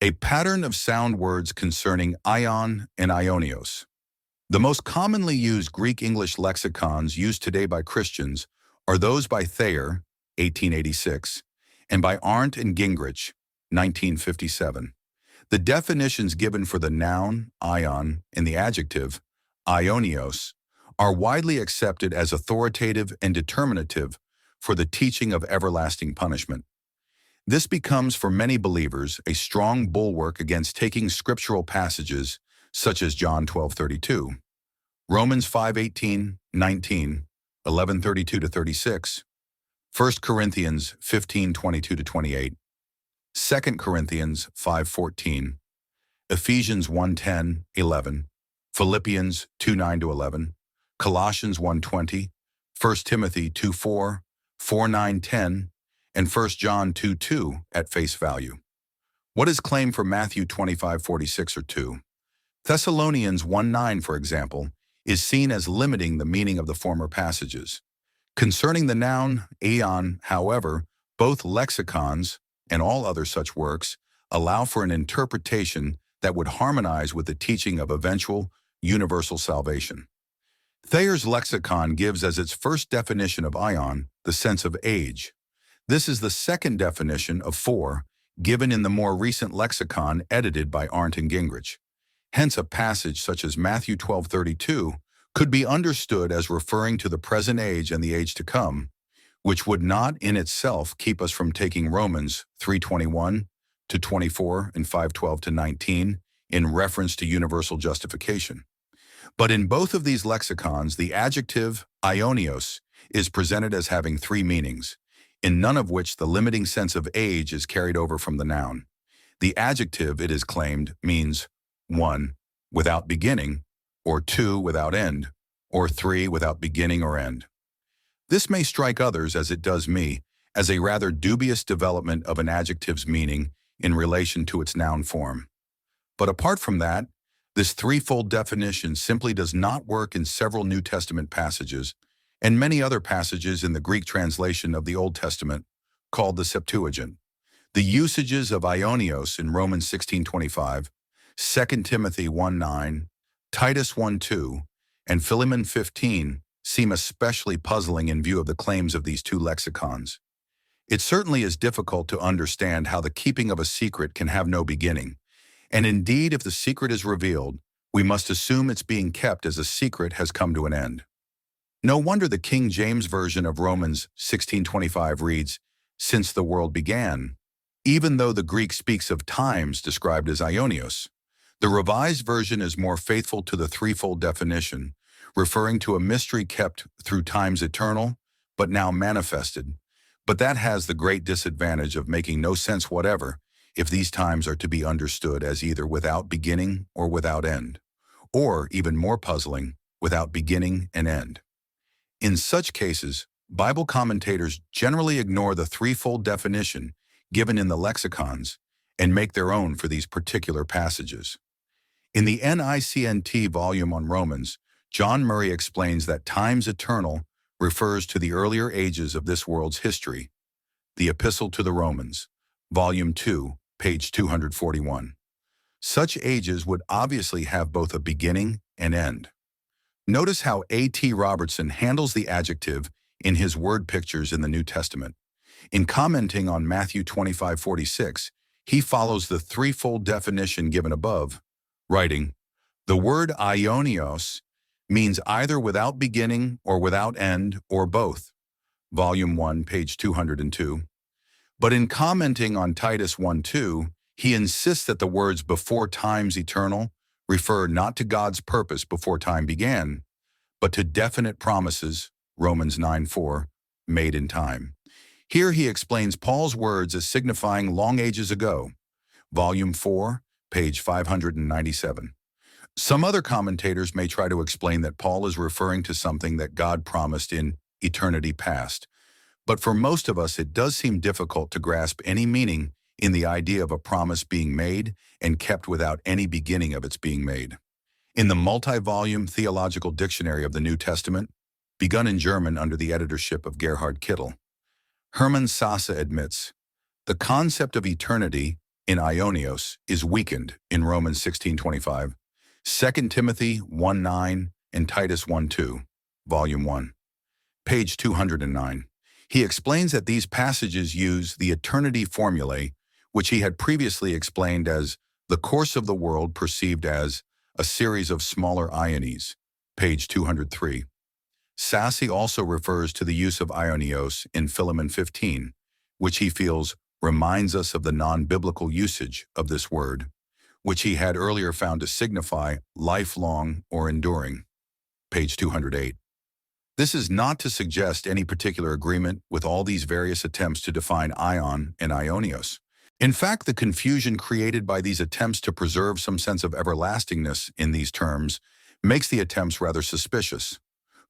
A pattern of sound words concerning Aion and Aionios. The most commonly used Greek-English lexicons used today by Christians are those by Thayer, 1886, and by Arndt and Gingrich, 1957. The definitions given for the noun, aion, and the adjective, aionios, are widely accepted as authoritative and determinative for the teaching of everlasting punishment. This becomes for many believers a strong bulwark against taking scriptural passages such as John 12:32, Romans 5:18, 19, 11:32-36, 1 Corinthians 15:22-28, 2 Corinthians 5:14, Ephesians 1:10, 11, Philippians 2:9-11, Colossians 1:20, 1 Timothy 2:4, 4:9-10, and 1 John 2:2 at face value. What is claimed for Matthew 25:46 or 2? Thessalonians 1:9, for example, is seen as limiting the meaning of the former passages. Concerning the noun, aion, however, both lexicons and all other such works allow for an interpretation that would harmonize with the teaching of eventual universal salvation. Thayer's lexicon gives as its first definition of aion the sense of age. This is the second definition of 4, given in the more recent lexicon edited by Arndt and Gingrich. Hence, a passage such as Matthew 12:32 could be understood as referring to the present age and the age to come, which would not in itself keep us from taking Romans 3:21-24 and 5:12-19 in reference to universal justification. But in both of these lexicons, the adjective aionios is presented as having 3 meanings, in none of which the limiting sense of age is carried over from the noun. The adjective, it is claimed, means 1, without beginning, or 2, without end, or 3, without beginning or end. This may strike others, as it does me, as a rather dubious development of an adjective's meaning in relation to its noun form. But apart from that, this threefold definition simply does not work in several New Testament passages and many other passages in the Greek translation of the Old Testament, called the Septuagint. The usages of aionios in Romans 16:25, 2 Timothy 1:9, Titus 1:2, and Philemon 15 seem especially puzzling in view of the claims of these two lexicons. It certainly is difficult to understand how the keeping of a secret can have no beginning, and indeed, if the secret is revealed, we must assume its being kept as a secret has come to an end. No wonder the King James Version of Romans 16:25 reads, "Since the world began," even though the Greek speaks of times described as aionios. The Revised Version is more faithful to the threefold definition, referring to a mystery kept through times eternal, but now manifested. But that has the great disadvantage of making no sense whatever if these times are to be understood as either without beginning or without end, or, even more puzzling, without beginning and end. In such cases, Bible commentators generally ignore the threefold definition given in the lexicons and make their own for these particular passages. In the NICNT volume on Romans, John Murray explains that times eternal refers to the earlier ages of this world's history. The Epistle to the Romans, Volume 2, page 241. Such ages would obviously have both a beginning and end. Notice how A.T. Robertson handles the adjective in his word pictures in the New Testament. In commenting on Matthew 25:46, he follows the threefold definition given above, writing, "The word aionios means either without beginning or without end or both." Volume 1, page 202. But in commenting on Titus 1:2, he insists that the words "before times eternal" refer not to God's purpose before time began, but to definite promises, Romans 9:4, made in time. Here he explains Paul's words as signifying long ages ago, Volume 4, page 597. Some other commentators may try to explain that Paul is referring to something that God promised in eternity past, but for most of us it does seem difficult to grasp any meaning in the idea of a promise being made and kept without any beginning of its being made. In the multi-volume Theological Dictionary of the New Testament, begun in German under the editorship of Gerhard Kittel, Hermann Sasse admits, "The concept of eternity in Aionios is weakened in Romans 16:25, 2 Timothy 1:9, and Titus 1:2, Volume 1, page 209. He explains that these passages use the eternity formulae, which he had previously explained as the course of the world perceived as a series of smaller ionies, page 203. Sassi also refers to the use of Aionios in Philemon 15, which he feels reminds us of the non-biblical usage of this word, which he had earlier found to signify lifelong or enduring, page 208. This is not to suggest any particular agreement with all these various attempts to define Aion and Aionios. In fact, the confusion created by these attempts to preserve some sense of everlastingness in these terms makes the attempts rather suspicious.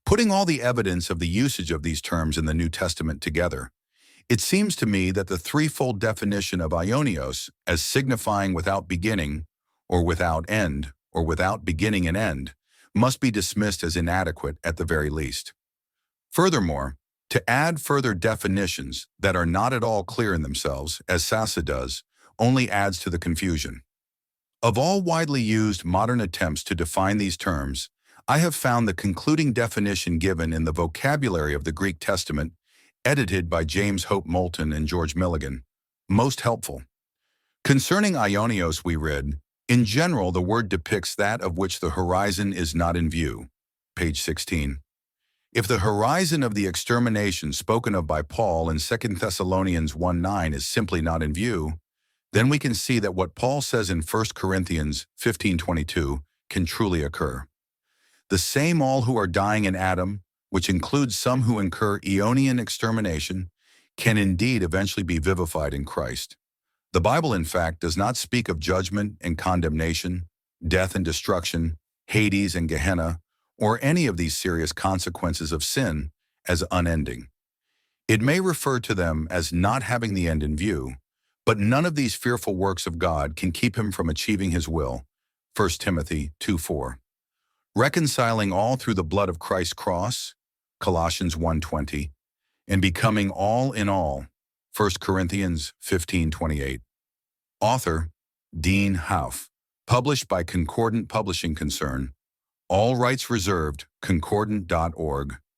Putting all the evidence of the usage of these terms in the New Testament together, it seems to me that the threefold definition of Aionios as signifying without beginning, or without end, or without beginning and end, must be dismissed as inadequate at the very least. Furthermore, to add further definitions that are not at all clear in themselves, as Sassa does, only adds to the confusion. Of all widely used modern attempts to define these terms, I have found the concluding definition given in the Vocabulary of the Greek Testament, edited by James Hope Moulton and George Milligan, most helpful. Concerning Aionios we read, in general the word depicts that of which the horizon is not in view, page 16. If the horizon of the extermination spoken of by Paul in 2 Thessalonians 1:9 is simply not in view, then we can see that what Paul says in 1 Corinthians 15:22 can truly occur. The same all who are dying in Adam, which includes some who incur Aeonian extermination, can indeed eventually be vivified in Christ. The Bible, in fact, does not speak of judgment and condemnation, death and destruction, Hades and Gehenna, or any of these serious consequences of sin as unending. It may refer to them as not having the end in view, but none of these fearful works of God can keep him from achieving his will, 1 Timothy 2:4. Reconciling all through the blood of Christ's cross, Colossians 1:20, and becoming all in all, 1 Corinthians 15:28. Author, Dean Houff. Published by Concordant Publishing Concern. All rights reserved, concordant.org.